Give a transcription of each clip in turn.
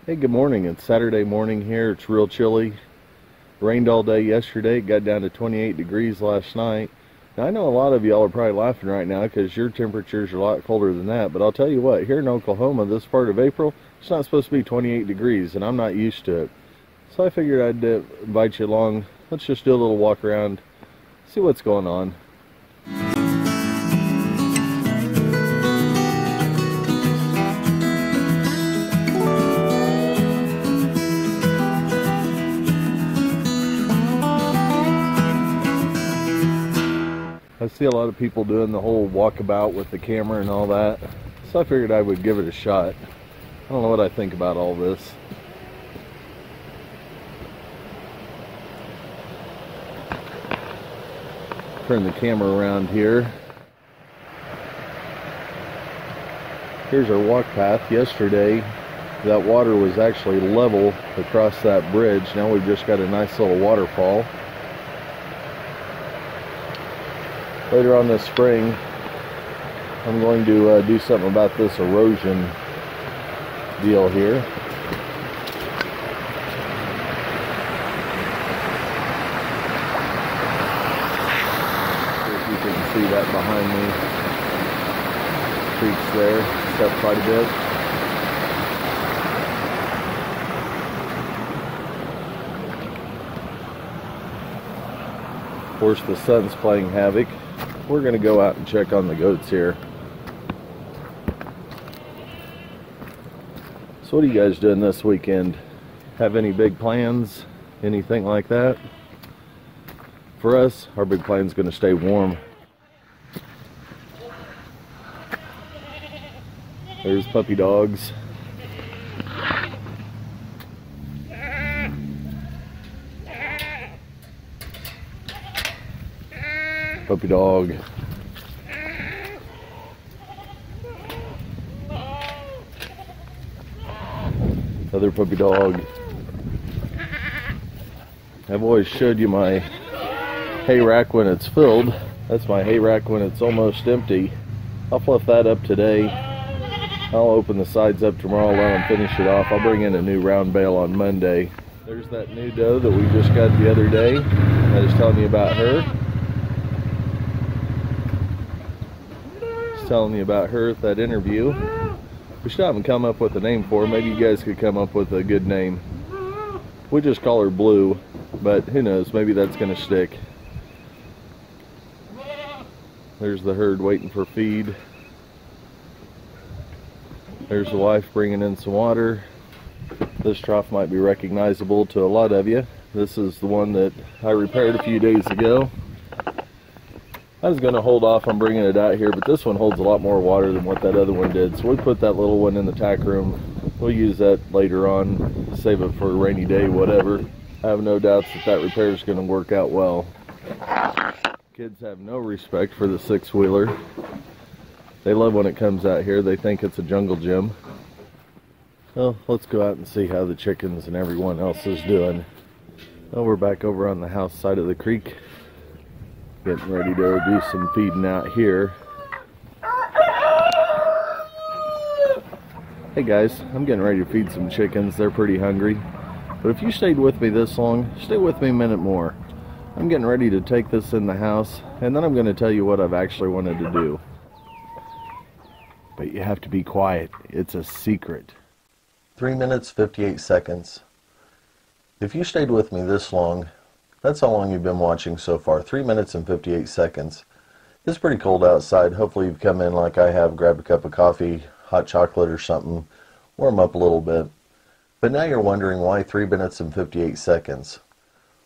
Hey, good morning. It's Saturday morning here. It's real chilly. Rained all day yesterday. It got down to 28 degrees last night. Now, I know a lot of y'all are probably laughing right now because your temperatures are a lot colder than that. But I'll tell you what, here in Oklahoma, this part of April, it's not supposed to be 28 degrees, and I'm not used to it. So I figured I'd invite you along. Let's just do a little walk around, see what's going on. I see a lot of people doing the whole walkabout with the camera and all that, so I figured I would give it a shot. I don't know what I think about all this. Turn the camera around here. Here's our walk path. Yesterday, that water was actually level across that bridge. Now we've just got a nice little waterfall. Later on this spring, I'm going to do something about this erosion deal here. If you can see that behind me, creeks there, it's up quite a bit. Of course, the sun's playing havoc. We're going to go out and check on the goats here. So what are you guys doing this weekend? Have any big plans? Anything like that? For us, our big plan is going to stay warm. There's puppy dogs. Puppy dog. Other puppy dog. I've always showed you my hay rack when it's filled. That's my hay rack when it's almost empty. I'll fluff that up today. I'll open the sides up tomorrow, let them finish it off. I'll bring in a new round bale on Monday. There's that new doe that we just got the other day. I was telling you about her. Telling you about her at that interview. We still haven't come up with a name for her. Maybe you guys could come up with a good name. We just call her Blue, but who knows, maybe that's gonna stick. There's the herd waiting for feed. There's the wife bringing in some water. This trough might be recognizable to a lot of you. This is the one that I repaired a few days ago. I was going to hold off on bringing it out here, but this one holds a lot more water than what that other one did. So we put that little one in the tack room. We'll use that later on, save it for a rainy day, whatever. I have no doubts that that repair is going to work out well. Kids have no respect for the six-wheeler. They love when it comes out here. They think it's a jungle gym. Well, let's go out and see how the chickens and everyone else is doing. Well, we're back over on the house side of the creek. Getting ready to do some feeding out here. Hey guys, I'm getting ready to feed some chickens. They're pretty hungry. But if you stayed with me this long, stay with me a minute more. I'm getting ready to take this in the house, and then I'm going to tell you what I've actually wanted to do. But you have to be quiet. It's a secret. 3 minutes, 58 seconds. If you stayed with me this long, that's how long you've been watching so far. 3 minutes and 58 seconds. It's pretty cold outside. Hopefully you've come in like I have, grabbed a cup of coffee, hot chocolate or something, warm up a little bit. But now you're wondering why 3 minutes and 58 seconds.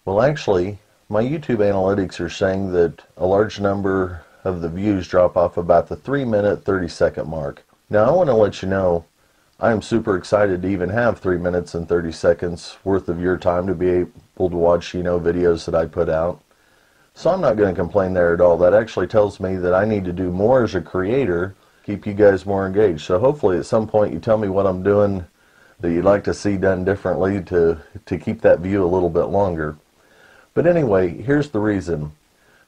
Well, actually, my YouTube analytics are saying that a large number of the views drop off about the 3 minute, 30 second mark. Now I want to let you know, I am super excited to even have 3 minutes and 30 seconds worth of your time to be able to watch, videos that I put out. So I'm not going to complain there at all. That actually tells me that I need to do more as a creator, keep you guys more engaged. So hopefully at some point you tell me what I'm doing that you'd like to see done differently to keep that view a little bit longer. But anyway, here's the reason.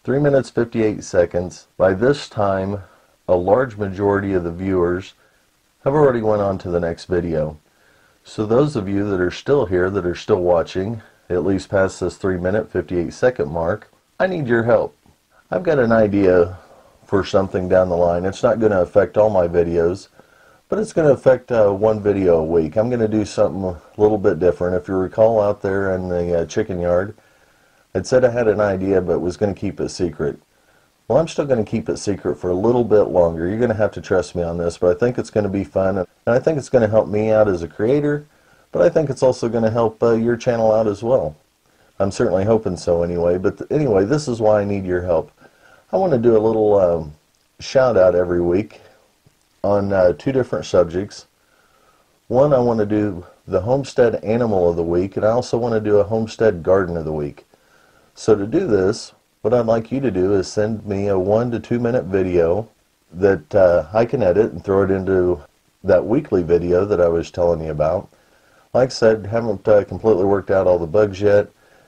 3 minutes 58 seconds. By this time, a large majority of the viewers have already went on to the next video. So those of you that are still here, that are still watching, at least past this 3-minute, 58-second mark, I need your help. I've got an idea for something down the line. It's not going to affect all my videos, but it's going to affect one video a week. I'm going to do something a little bit different. If you recall out there in the chicken yard, I'd said I had an idea but was going to keep it secret. Well, I'm still going to keep it secret for a little bit longer. You're going to have to trust me on this, but I think it's going to be fun, and I think it's going to help me out as a creator, but I think it's also going to help your channel out as well. I'm certainly hoping so anyway, but anyway, this is why I need your help. I want to do a little shout out every week on 2 different subjects. One, I want to do the Homestead Animal of the Week, and I also want to do a Homestead Garden of the Week. So to do this, what I'd like you to do is send me a 1 to 2 minute video that I can edit and throw it into that weekly video that I was telling you about. Like I said, haven't completely worked out all the bugs yet,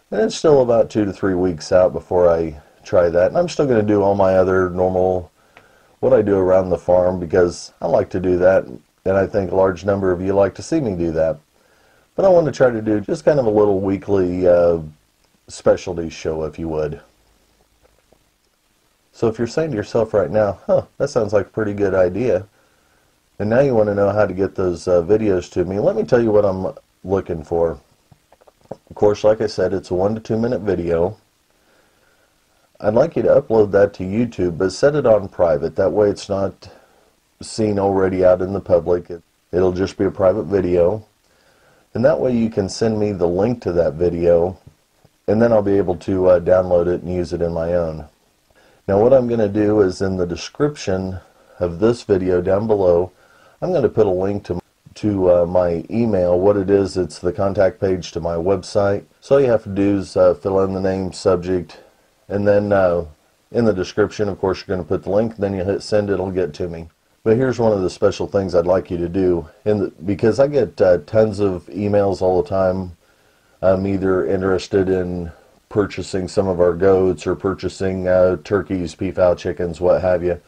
and it's still about 2 to 3 weeks out before I try that. And I'm still going to do all my other normal, what I do around the farm, because I like to do that, and I think a large number of you like to see me do that. But I want to try to do just kind of a little weekly specialty show, if you would. So if you're saying to yourself right now, that sounds like a pretty good idea, and now you want to know how to get those videos to me, let me tell you what I'm looking for. Of course, like I said, it's a 1 to 2 minute video. I'd like you to upload that to YouTube, but set it on private. That way it's not seen already out in the public. It'll just be a private video. And that way you can send me the link to that video, and then I'll be able to download it and use it in my own. Now what I'm going to do is, in the description of this video down below, I'm going to put a link to my email. What it is, it's the contact page to my website. So all you have to do is fill in the name, subject, and then in the description, of course, you're going to put the link, then you hit send, it'll get to me. But here's one of the special things I'd like you to do, because I get tons of emails all the time. I'm either interested in purchasing some of our goats or purchasing turkeys, peafowl chickens, what have you.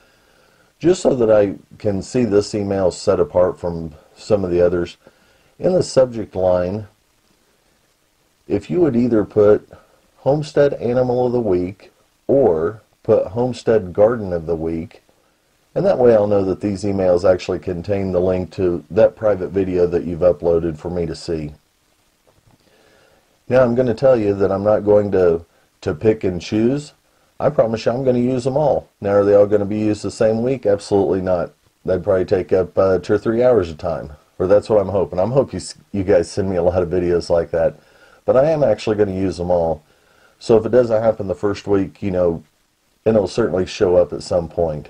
Just so that I can see this email set apart from some of the others, in the subject line, if you would either put Homestead Animal of the Week or put Homestead Garden of the Week, and that way I'll know that these emails actually contain the link to that private video that you've uploaded for me to see. Now I'm going to tell you that I'm not going to pick and choose. I promise you I'm going to use them all. Now are they all going to be used the same week? Absolutely not. That'd probably take up 2 or 3 hours of time. Or that's what I'm hoping. I'm hoping you guys send me a lot of videos like that. But I am actually going to use them all. So if it doesn't happen the first week, you know, it'll certainly show up at some point.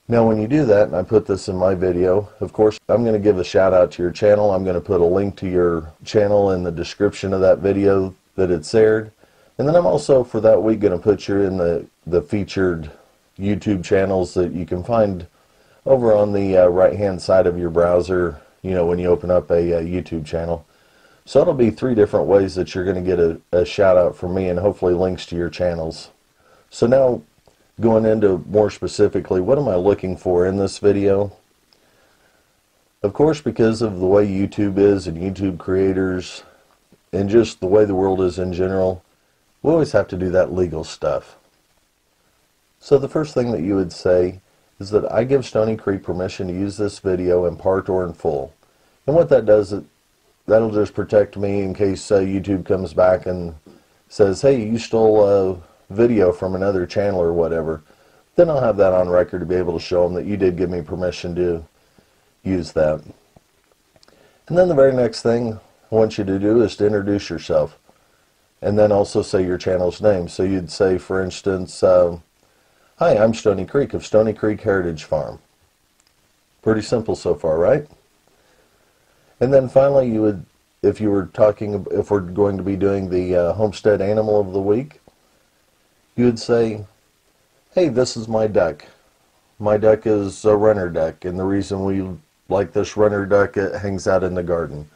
Now when you do that, and I put this in my video, of course I'm going to give a shout out to your channel. I'm going to put a link to your channel in the description of that video that it's aired. And then I'm also, for that week, going to put you in the featured YouTube channels that you can find over on the right hand side of your browser, you know, when you open up a YouTube channel. So it'll be 3 different ways that you're going to get a shout out from me, and hopefully links to your channels. So now, going into more specifically, what am I looking for in this video? Of course, because of the way YouTube is and YouTube creators and just the way the world is in general, we always have to do that legal stuff. So the first thing that you would say is that I give Stoney Creek permission to use this video in part or in full. And what that does, that'll just protect me in case YouTube comes back and says, hey, you stole a video from another channel or whatever. Then I'll have that on record to be able to show them that you did give me permission to use that. And then the very next thing I want you to do is to introduce yourself. And then also say your channel's name. So you'd say, for instance, hi, I'm Stoney Creek of Stoney Creek Heritage Farm. Pretty simple so far, right? And then finally, you would, if we're going to be doing the Homestead Animal of the Week, you would say, hey, this is my duck. My duck is a runner duck, and the reason we like this runner duck, it hangs out in the garden.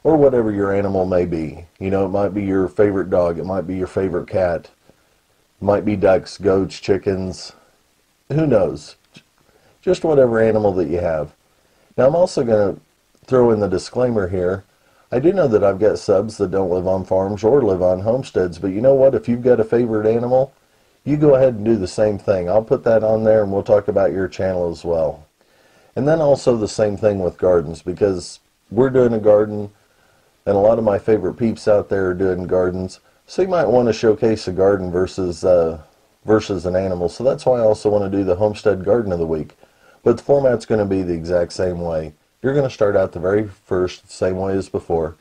Or whatever your animal may be. You know, it might be your favorite dog, it might be your favorite cat, it might be ducks, goats, chickens, who knows. Just whatever animal that you have. Now I'm also going to throw in the disclaimer here. I do know that I've got subs that don't live on farms or live on homesteads, but you know what? If you've got a favorite animal, you go ahead and do the same thing. I'll put that on there and we'll talk about your channel as well. And then also the same thing with gardens, because we're doing a garden and a lot of my favorite peeps out there are doing gardens. So you might want to showcase a garden versus an animal. So that's why I also want to do the Homestead Garden of the Week. But the format's going to be the exact same way. You're going to start out the very first, same way as before.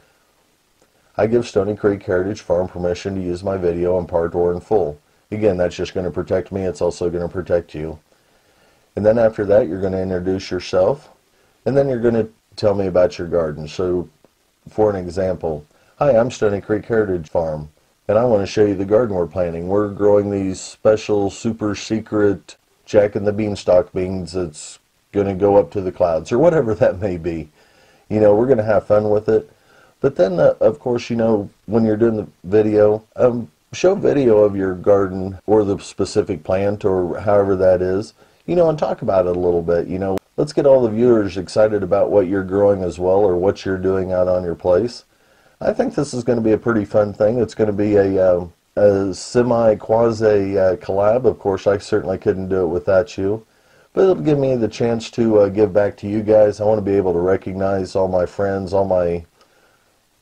I give Stoney Creek Heritage Farm permission to use my video in part or in full. Again, that's just going to protect me. It's also going to protect you. And then after that, you're going to introduce yourself. And then you're going to tell me about your garden. So, for an example, hi, I'm Stoney Creek Heritage Farm, and I want to show you the garden we're planting. We're growing these special, super secret Jack and the Beanstalk beans that's going to go up to the clouds, or whatever that may be. You know, we're going to have fun with it. But then, of course, you know, when you're doing the video, show video of your garden or the specific plant or however that is, you know, and talk about it a little bit. You know, let's get all the viewers excited about what you're growing as well, or what you're doing out on your place. I think this is going to be a pretty fun thing. It's going to be a semi-quasi collab. Of course, I certainly couldn't do it without you. But it'll give me the chance to give back to you guys. I want to be able to recognize all my friends, all my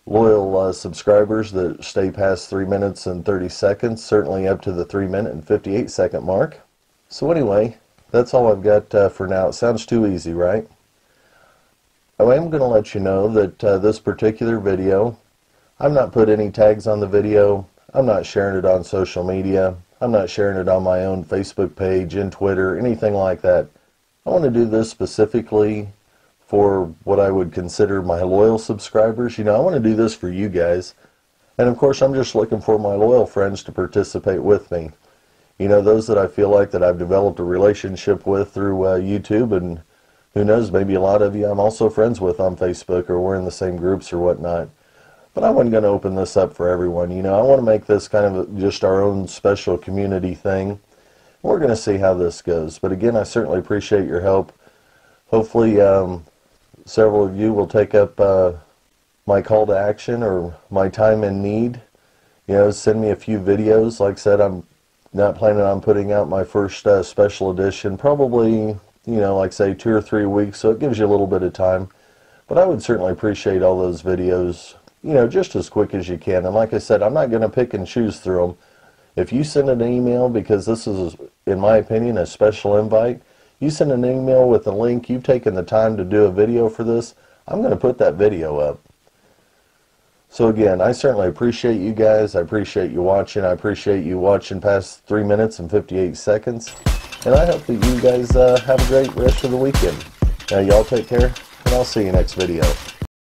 loyal subscribers that stay past 3 minutes and 30 seconds, certainly up to the 3 minute and 58 second mark. So anyway, that's all I've got for now. It sounds too easy, right? I am going to let you know that this particular video, I've not put any tags on the video. I'm not sharing it on social media. I'm not sharing it on my own Facebook page and Twitter, anything like that. I want to do this specifically for what I would consider my loyal subscribers. You know, I want to do this for you guys. And of course, I'm just looking for my loyal friends to participate with me. You know, those that I feel like that I've developed a relationship with through YouTube, and who knows, maybe a lot of you I'm also friends with on Facebook, or we're in the same groups or whatnot. But I wasn't going to open this up for everyone. You know, I want to make this kind of just our own special community thing. We're going to see how this goes. But again, I certainly appreciate your help. Hopefully, several of you will take up my call to action or my time in need. You know, send me a few videos. Like I said, I'm not planning on putting out my first special edition. Probably, you know, like say 2 or 3 weeks. So it gives you a little bit of time. But I would certainly appreciate all those videos, you know, just as quick as you can. And like I said, I'm not going to pick and choose through them. If you send an email, because this is, in my opinion, a special invite, you send an email with a link, you've taken the time to do a video for this, I'm going to put that video up. So again, I certainly appreciate you guys. I appreciate you watching. I appreciate you watching past 3 minutes and 58 seconds. And I hope that you guys have a great rest of the weekend. Now, y'all take care, and I'll see you next video.